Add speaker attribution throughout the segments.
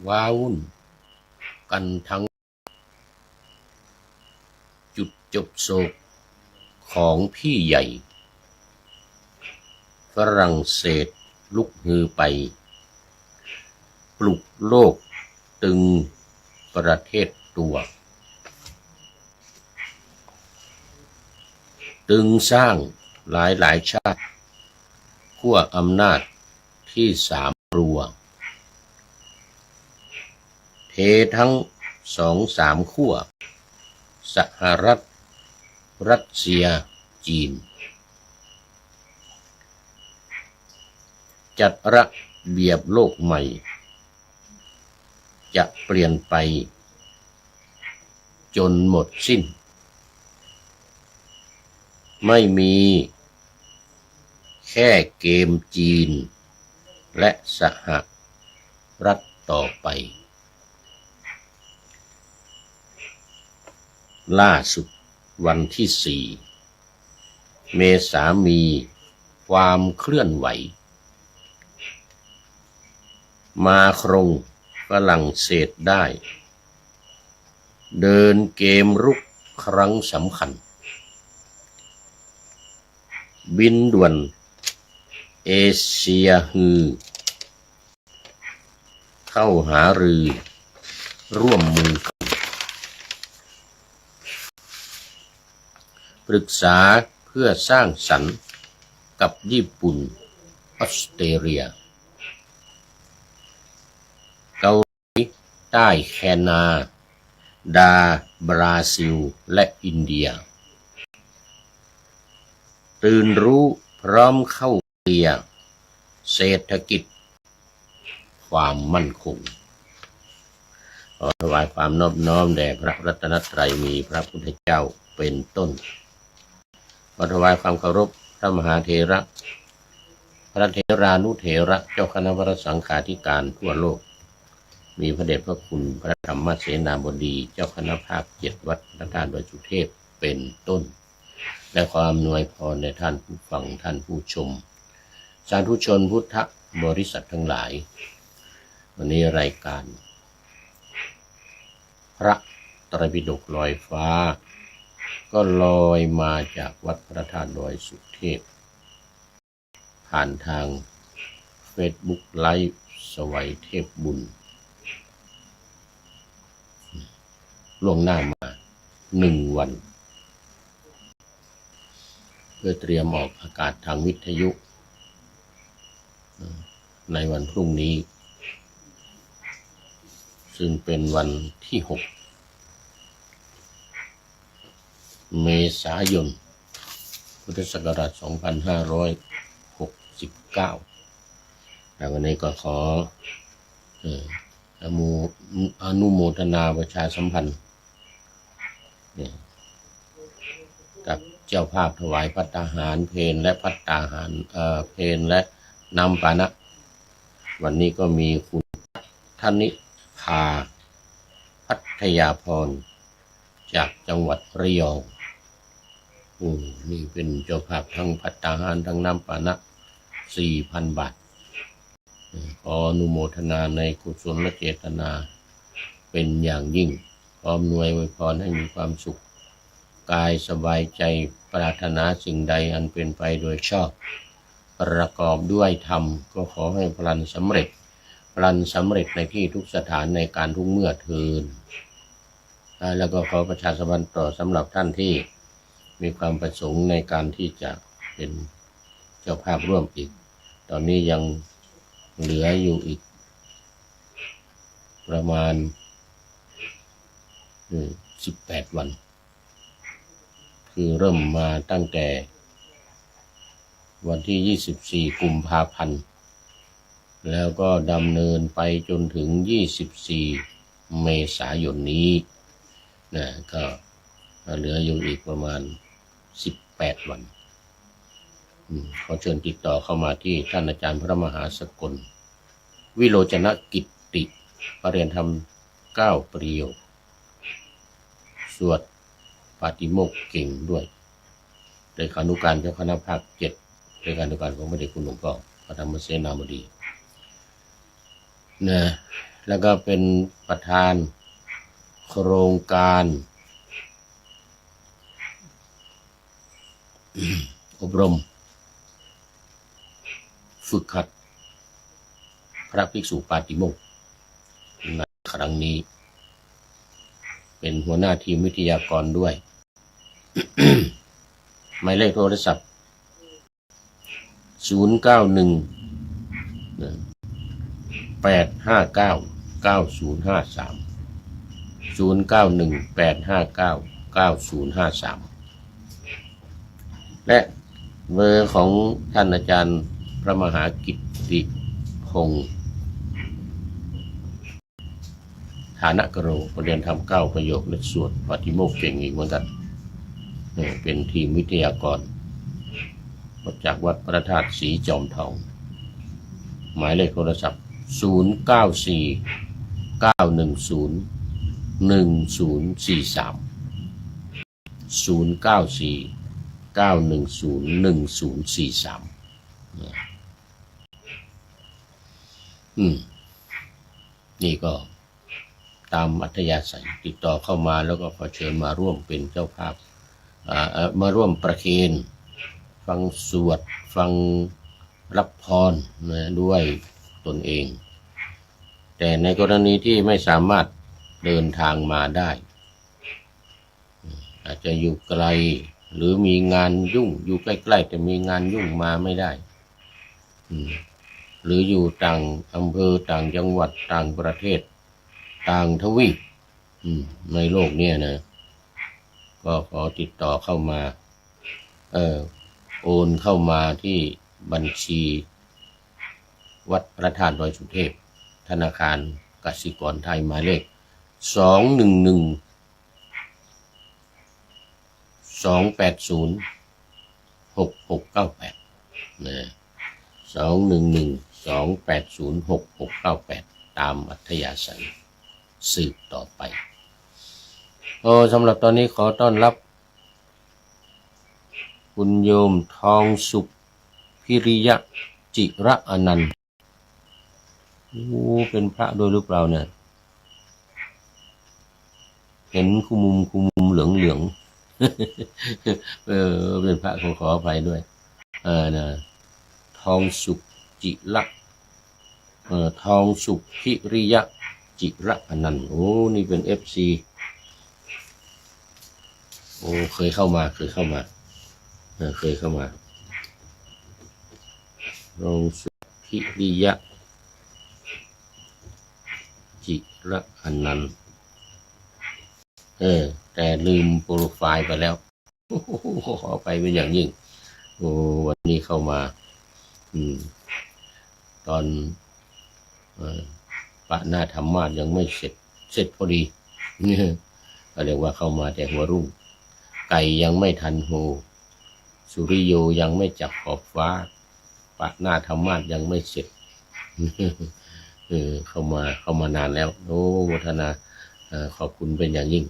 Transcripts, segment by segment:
Speaker 1: ว้าวุ่นกันทั้งจุดจบโศกของพี่ใหญ่ฝรั่งเศสลุกฮือไปปลุกโลกตึงประเทศตัวตึงสร้างหลายชาติขั้วอำนาจที่สามรัวเททั้ง2-3ขั้วสหรัฐรัสเซียจีนจัดระเบียบโลกใหม่จะเปลี่ยนไปจนหมดสิ้นไม่มีแค่เกมจีนและสหรัฐต่อไปล่าสุดวันที่4 เมษายนมีความเคลื่อนไหวมาครงฝรั่งเศสได้เดินเกมรุกครั้งสำคัญบินด่วนเอเชียฮือเข้าหารือร่วมมือปรึกษาเพื่อสร้างสรรค์กับญี่ปุ่นออสเตรเลียเกาหลีใต้แคนาดาบราซิลและอินเดียตื่นรู้พร้อมเข้าเคลียร์เศรษฐกิจความมั่นคงขอถวายความนอบน้อมแด่พระรัตนตรัยมีพระพุทธเจ้าเป็นต้นขอถวายความเคารพพระมหาเถระพระเถรานุเถระเจ้าคณะพระสังฆาธิการทั่วโลกมีพระเดชพระคุณพระธรรมเสนาบดีเจ้าคณะภาค7วัดพระธาตุดอยสุเทพเป็นต้นและความอำนวยพรในท่านผู้ฟังท่านผู้ชมสาธุชนพุทธบริษัททั้งหลายวันนี้รายการพระไตรปิฎกลอยฟ้าก็ลอยมาจากวัดพระธาตุดอยสุเทพผ่านทางเฟซบุ๊กไลฟ์สวัยเทพบุญล่วงหน้ามา1 วันเพื่อเตรียมออกอากาศทางวิทยุในวันพรุ่งนี้ซึ่งเป็นวันที่6 เมษายน พุทธศักราช 2569แต่วันนี้ก็ขออนุโมทนาประชาสัมพันธ์กับเจ้าภาพถวายภัตตาหารเพลและภัตตาหารเพลและน้ำปานะวันนี้ก็มีคุณธนิภาพัทยาพรจากจังหวัดระยองนี่เป็นเจ้าภาพทั้งภัตตาหารทั้งน้ำปานะ 4,000 บาทขออนุโมทนาในกุศลและเจตนาเป็นอย่างยิ่งขออำนวยอวยพรให้มีความสุขกายสบายใจปรารถนาสิ่งใดอันเป็นไปโดยชอบประกอบด้วยธรรมก็ขอให้พลันสำเร็จในที่ทุกสถานในการทุกเมื่อเทินแล้วก็ขอประชาสัมพันธ์ต่อสำหรับท่านที่มีความประสงค์ในการที่จะเป็นเจ้าภาพร่วมอีกตอนนี้ยังเหลืออยู่อีกประมาณ18 วันคือเริ่มมาตั้งแต่วันที่24 กุมภาพันธ์แล้วก็ดำเนินไปจนถึง24 เมษายนนี้นะก็เหลืออยู่อีกประมาณ18 วันขอเชิญติดต่อเข้ามาที่ท่านอาจารย์พระมหาสกลวิโรจนกิตติปริยธรรม9 ประโยคสวดปาติโมกข์เก่งด้วยโดยขานุการเจ้าคณะภาค7โดยการนุการของพระเดชคุณหลวงพ่อพระธรรมเสนาบดีนะ แล้วก็เป็นประธานโครงการอบรมฝึกหัดพระภิกษุปาติโมกข์ในครั้งนี้เป็นหัวหน้าทีมวิทยากรด้วย หมายเลขโทรศัพท์091-859-9053 091-859-9053 และเบอร์ของท่านอาจารย์พระมหากิตติพงษ์ฐานกโรเรียนทำ9ประโยคและสวดปาฏิโมกข์เก่งอีกเหมือนกันเป็นทีมวิทยากรมาจากวัดพระธาตุสีจอมทองหมายเลขโทรศัพท์094-910-1043 094-910-1043นี่ก็ตามอัธยาศัยติดต่อเข้ามาแล้วก็ขอเชิญมาร่วมเป็นเจ้าภาพมาร่วมประเคนฟังสวดฟังรับพรด้วยตนเองแต่ในกรณีที่ไม่สามารถเดินทางมาได้อาจจะอยู่ไกลหรือมีงานยุ่งอยู่ใกล้ๆแต่มีงานยุ่งมาไม่ได้หรืออยู่ต่างอำเภอต่างจังหวัดต่างประเทศต่างทวีปในโลกนี้นะก็ขอติดต่อเข้ามาโอนเข้ามาที่บัญชีวัดพระธาตุดอยสุเทพธนาคารกสิกรไทยหมายเลข211-280-6698นะ211-280-6698ตามอัธยาศัยสืบต่อไปสำหรับตอนนี้ขอต้อนรับคุณโยมทองสุขพิริยะจิระอนันต์เป็นพระโดยหรือเปล่าเนี่ยเห็นคุมุมเหลืองเป็นพระขออภัยด้วยนะทองสุขจิระทองสุขพิริยะจิระอนันต์นี่เป็น FC เคยเข้ามาทองสุขพิริยะจิระอนันต์แต่ลืมโปรไฟล์ไปแล้วขอไปเป็นอย่างยิ่งวันนี้เข้ามาตอนปะหน้าธรรมาสยังไม่เสร็จพอดีก็เรียกว่าเข้ามาแต่หัวรุ่งไก่ยังไม่ทันโหสุริโยยังไม่จับขอบฟ้าปะหน้าธรรมาสยังไม่เสร็จเข้ามานานแล้วโมทนาขอบคุณเป็นอย่างยิ่ง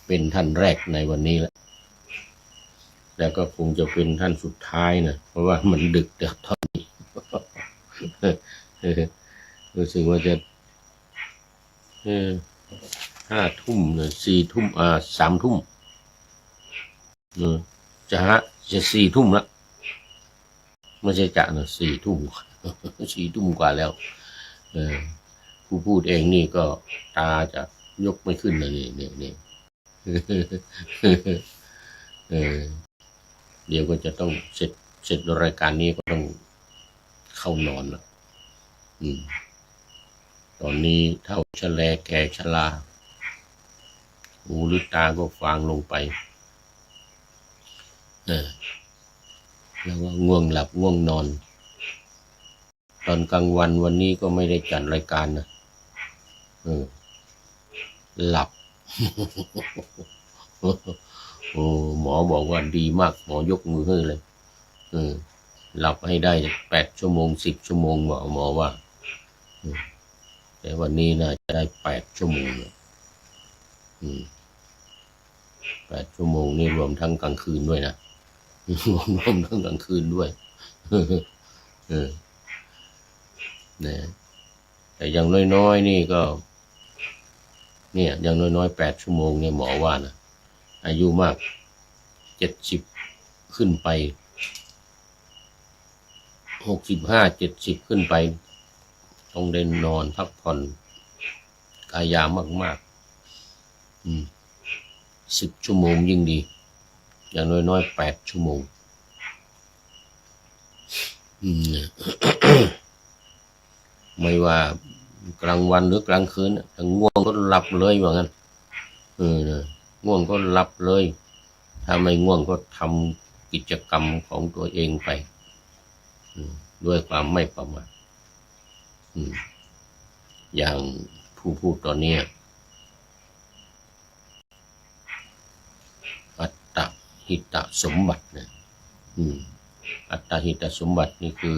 Speaker 1: เป็นท่านแรกในวันนี้แล้วก็คงจะเป็นท่านสุดท้ายนะเพราะว่ามันดึกแต่ตอนนี้รู้สึกว่าจะ5 ทุ่ม4 ทุ่ม3 ทุ่มจะ4 ทุ่มละไม่ใช่จะ4 ทุ่ม4 ทุ่มกว่าแล้วผู้พูดเองนี่ก็ตาจะยกไม่ขึ้นเลยนี่เดี๋ยวก็จะต้องเสร็จรายการนี้ก็ต้องเข้านอนละตอนนี้เท่าชะแลแก่ชราหูหรือตาก็ฟางลงไปแล้วก็ง่วงหลับง่วงนอนตอนกลางวันวันนี้ก็ไม่ได้จัดรายการนะหลับ หมอบอกว่าดีมากหมอยกมือให้เลยหลับให้ได้8 ชั่วโมง10 ชั่วโมงหมอว่าแต่วันนี้น่าจะได้8 ชั่วโมง8 ชั่วโมงนี่รวมทั้งกลางคืนด้วยนะรวมทั้งกลางคืนด้วยเนี่ย แต่อย่างน้อยๆนี่ก็เนี่ยอย่างน้อยๆ8 ชั่วโมงเนี่ยหมอว่านะอายุมาก70ขึ้นไป65 70ขึ้นไปต้องได้นอนพักผ่อนกายามากๆ10 ชั่วโมงยิ่งดีอย่างน้อยๆ8 ชั่วโมงไม่ว่ากลางวันหรือกลางคืนถ้าง่วงก็หลับเลยว่างั้นง่วงก็หลับเลยถ้าไม่ง่วงก็ทำกิจกรรมของตัวเองไปด้วยความไม่ประมาทอย่างผู้พูดตอนนี้อัตตหิตสมบัตินะอัตตหิตสมบัตินี่คือ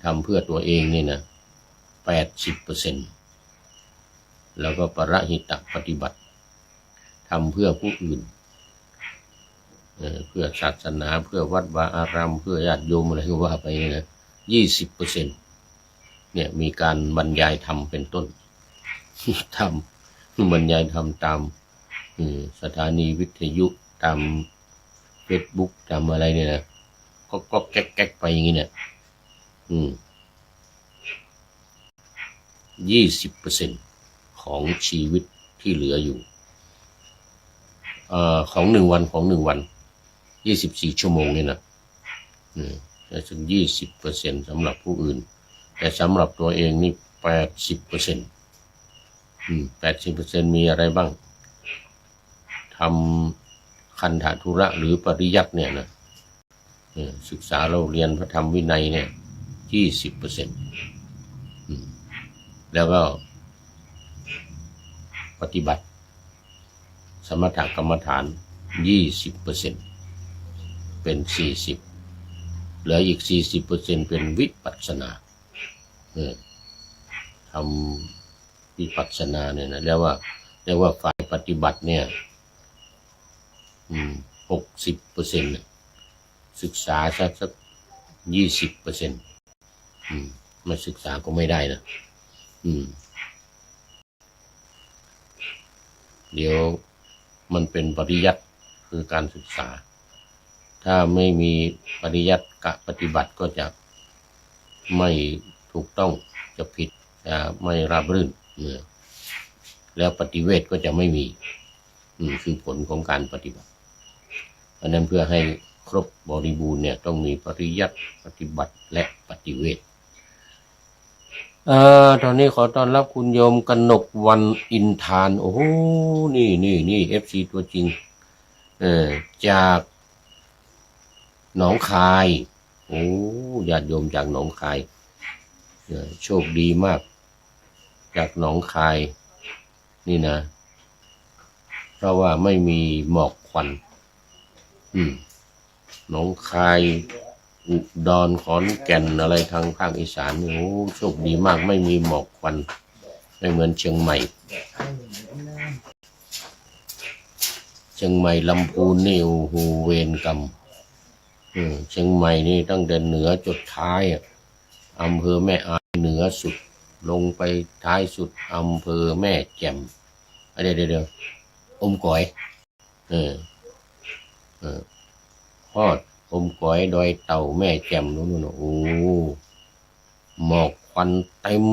Speaker 1: ทำเพื่อตัวเองนี่นะ80%แล้วก็ปรหิตปฏิบัติทำเพื่อผู้อื่นเพื่อศาสนาเพื่อวัดวาอารามเพื่อญาติโยมอะไรก็ว่าไปนะ20%เนี่ยมีการบรรยายธรรมเป็นต้นทำบรรยายธรรมตามสถานีวิทยุตามเฟซบุ๊กตามอะไรเนี่ยนะก็แก๊กไปอย่างนี้เนี่ย20%ของชีวิตที่เหลืออยู่ของ1 วัน24 ชั่วโมงนี่นะแต่ถึง20%สำหรับผู้อื่นแต่สำหรับตัวเองนี่80%80%มีอะไรบ้างทำคันธทุระหรือปริยัติเนี่ยนะศึกษาเราเรียนพระธรรมวินัยเนี่ย20%แล้วก็ปฏิบัติสมถกรรมฐาน20%เป็น40เหลืออีก40%เป็นวิปัสสนาทำวิปัสสนาเนี่ยนะเรียกว่าฝ่ายปฏิบัติเนี่ย60%ศึกษาสัก20%ไม่ศึกษาก็ไม่ได้นะเดี๋ยวมันเป็นปริยัติคือการศึกษาถ้าไม่มีปริยัติกับปฏิบัติก็จะไม่ถูกต้องจะผิดจะไม่ราบรื่นแล้วปฏิเวทก็จะไม่มีคือผลของการปฏิบัติเพราะนั้นเพื่อให้ครบบริบูรณ์เนี่ยต้องมีปริยัติปฏิบัติและปฏิเวทตอนนี้ขอต้อนรับคุณโยมกนกวันอินทานโอ้โหนี่FC ตัวจริงจากหนองคายโอ้ญาติโยมจากหนองคายโชคดีมากจากหนองคายนี่นะเพราะว่าไม่มีหมอกควันหนองคายอุดรขอนแก่นอะไรทางภาคอีสานโอ้โชคดีมากไม่มีหมอกควันไม่เหมือนเชียงใหม่ลำพูนนี่โอ้โหเวรกรรมเชียงใหม่นี่ตั้งแต่เหนือจดท้ายอำเภอแม่อายเหนือสุดลงไปท้ายสุดอำเภอแม่แจ่มเดี๋ยวอมก๋อยฮอดอมก๋อยดอยเต่าแม่แจ่มนู่นโอ้หมอกควันเต็ม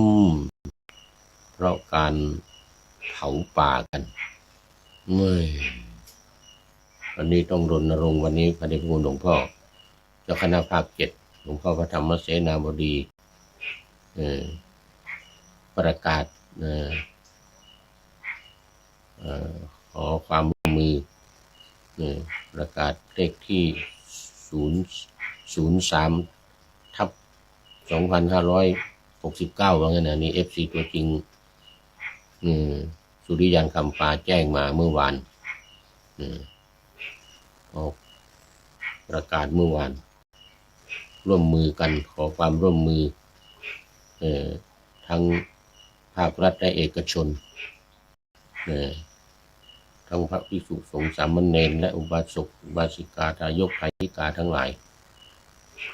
Speaker 1: เพราะการเผาป่ากันวันนี้ต้องรณรงค์วันนี้พระเดชพระคุณหลวงพ่อเจ้าคณะภาค7หลวงพ่อพระธรรมเสนาบดีประกาศขอความร่วมมือประกาศเลขที่003/2569ว่างั้นนะนี่ FC ตัวจริงสุริยันคำฟ้าแจ้งมาเมื่อวานออกประกาศเมื่อวานร่วมมือกันขอความร่วมมือทั้งภาครัฐและเอกชนทั้งพระภิกษุสงฆ์สามเณรและอุบาสกอุบาสิกาทายกไทยิกาทั้งหลาย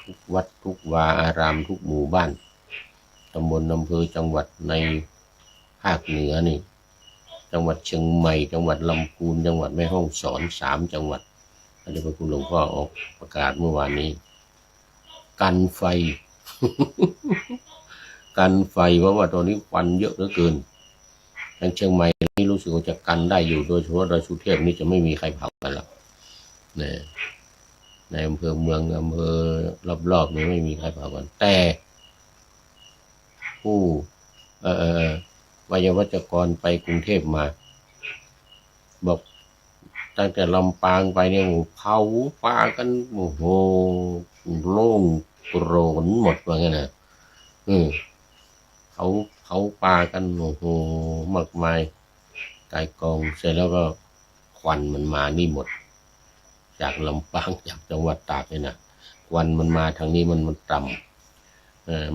Speaker 1: ทุกวัดทุกวาอารามทุกหมู่บ้าน ตำบลอำเภอจังหวัดในภาคเหนือนี่จังหวัดเชียงใหม่จังหวัดลำพูนจังหวัดแม่ฮ่องสอน3 จังหวัดอันนี้พระคุณหลวงพ่อออกประกาศเมื่อวานนี้กันไฟ กันไฟเพราะว่าตอนนี้ควันเยอะเหลือเกินทางเชียงใหม่นี่รู้สึกว่าจะกันได้อยู่โดยเฉพาะดอยสุเทพนี่จะไม่มีใครเผากันหรอกเนี่ยในอำเภอเมืองอำเภอรอบๆนี่ไม่มีใครเผากันแต่ผู้วัยวัจกรไปกรุงเทพมาบอกตั้งแต่ลำปางไปเนี่ยเผาป่ากันโอ้โหโล่งโกรนหมดว่างั้นนะเขาป่ากันโอ้โหมากมายกายกองเสร็จแล้วก็ควันมันมานี่หมดจากลำปางจากจังหวัดตากเลยนะควันมันมาทางนี้มันต่ำ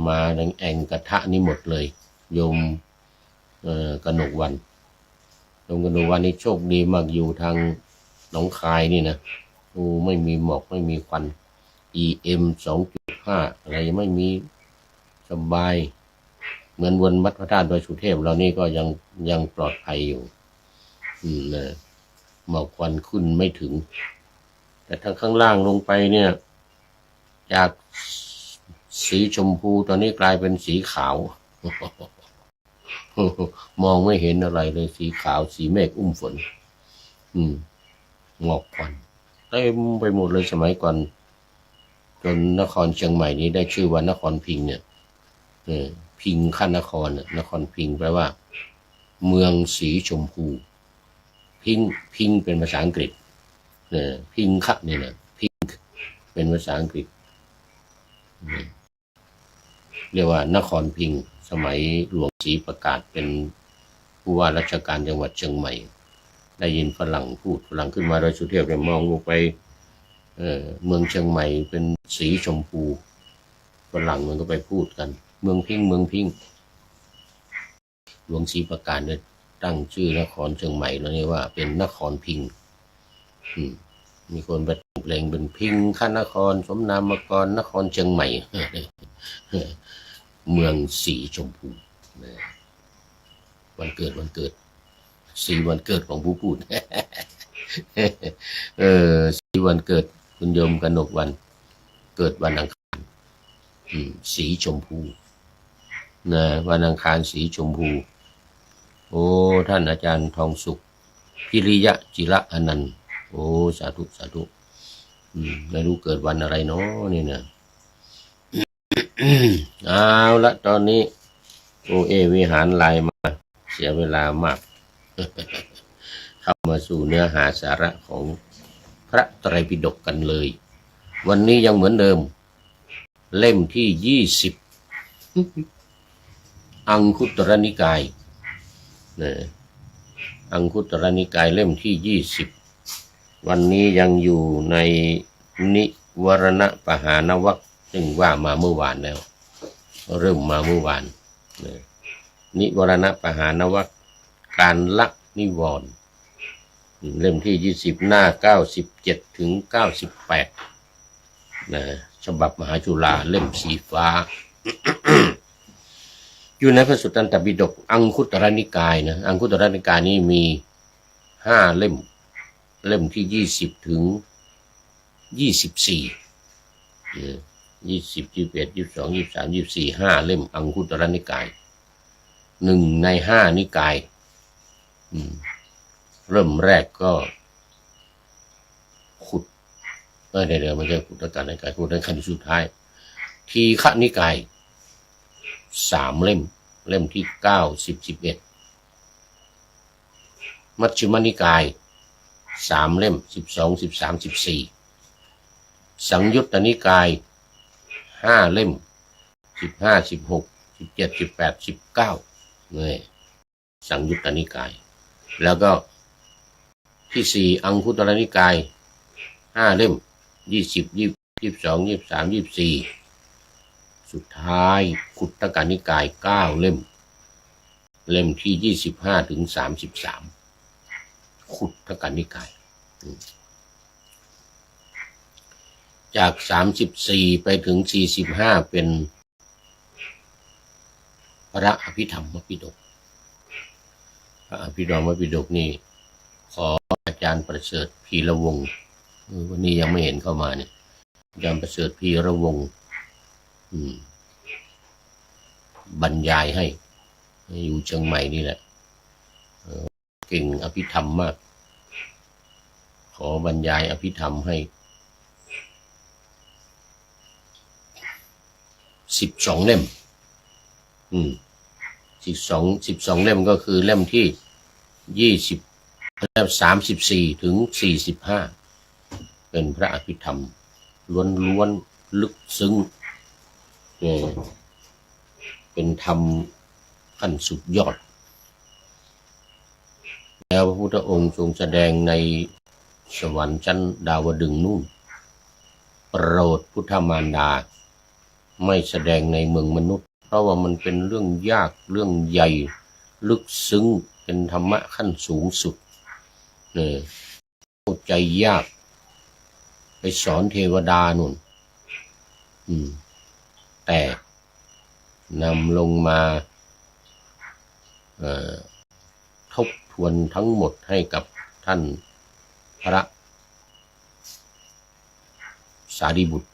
Speaker 1: มาทางแอ่งกระทะนี่หมดเลยโยมกนกวันโยมกนกวันนี่โชคดีมากอยู่ทางหนองคายนี่นะไม่มีหมอกไม่มีควัน EM 2.5 อะไรไม่มีสบายเหมือนวนวัดพระธาตุดอยสุเทพเรานี่ก็ยังปลอดภัยอยู่นะหมอกควันขึ้นไม่ถึงแต่ทางข้างล่างลงไปเนี่ยจากสีชมพูตอนนี้กลายเป็นสีขาว มองไม่เห็นอะไรเลยสีขาวสีเมฆอุ้มฝนหมอกควันเต็มไปหมดเลยสมัยก่อนจนนครเชียงใหม่นี้ได้ชื่อว่านครพิงค์เนี่ยพิงค์ขั้นนครนครพิงค์แปลว่าเมืองสีชมพูพิงค์เป็นภาษาอังกฤษพิงค์เนี่ยนะพิงค์เป็นภาษาอังกฤษเรียกว่านครพิงค์สมัยหลวงศรีประกาศเป็นผู้ว่าราชการจังหวัดเชียงใหม่ได้ยินฝรั่งพูดฝรั่งขึ้นมาโดยสุเทพมองลงไปเมืองเชียงใหม่เป็นสีชมพูฝรั่งมันก็ไปพูดกันเมืองพิงค์หลวงศรีประกาศเนี่ยตั้งชื่อนครเชียงใหม่แล้วนี่ว่าเป็นนครพิงค์มีคนไปแต่งเพลงเป็นพิงค์ขั้นนครสมนามกรนครเชียงใหม่ เมืองสีชมพูวันเกิดสีวันเกิดของผู้พูด สีวันเกิดคุณโยมกนกวันเกิดวันอังคารสีชมพูนะวันอังคารสีชมพูโอ้ท่านอาจารย์ทองสุขพิริยะจิระอนันต์โอ้สาธุไม่รู้เกิดวันอะไรเนาะนี่นะ เอาละตอนนี้วิหารไลน์มาเสียเวลามาก เข้ามาสู่เนื้อหาสาระของพระไตรปิฎกกันเลยวันนี้ยังเหมือนเดิมเล่มที่20 อังคุตรนิกายอังคุตรนิกายเล่มที่20วันนี้ยังอยู่ในนิวรณปหานวรรคซึ่งว่ามาเมื่อวานแล้วเริ่มมาเมื่อวานนิวรณปหานวรรคการละนิวรณ์เล่มที่20หน้า97ถึง98ฉบับมหาจุฬาเล่มสีฟ้า อยู่ในพระสุตตันตปิฎกอังคุตรนิกายนะอังคุตรนิกายนี้มี5เล่มที่20ถึง24 20 21 22 23 24 5เล่มอังคุตรนิกาย1ใน5นิกายเริ่มแรกก็ขุดเดี๋ยวไม่ใช่ขุดตนิกายขุดในขั้นสุดท้ายทีฆนิกาย3เล่มที่9 10 11มัชฌิมนิกาย3เล่ม12 13 14สังยุตตนิกาย5เล่ม15 16 17 18 19นี่สังยุตตนิกายแล้วก็ที่4อังคุตรนิกาย5เล่ม20 22 23 24สุดท้ายขุตกนิกาย9เล่มที่25ถึง33ขุตกนิกายจาก34ไปถึง45เป็น พระอภิธรรมปิฎกพระอภิธรรมปิฎกนี่ขออาจารย์ประเสริฐพีระวงศ์วันนี้ยังไม่เห็นเข้ามาเนี่ยอาจารย์ประเสริฐพีระวงศ์บรรยายให้อยู่เชียงใหม่นี่แหละเก่งอภิธรรมมากขอบรรยายอภิธรรมให้12 เล่ม12 เล่มก็คือเล่มที่20เล่ม34 ถึง 45เป็นพระอภิธรรมล้วนๆลึกซึ้งเป็นธรรมขั้นสุดยอดแล้วพระพุทธองค์ทรงแสดงในสวรรค์ชั้นดาวดึงส์นู่นโปรดพุทธมารดาไม่แสดงในเมืองมนุษย์เพราะว่ามันเป็นเรื่องยากเรื่องใหญ่ลึกซึ้งเป็นธรรมะขั้นสูงสุดเข้าใจยากไปสอนเทวดานู่นแต่นำลงมาทบทวนทั้งหมดให้กับท่านพระสารีบุตร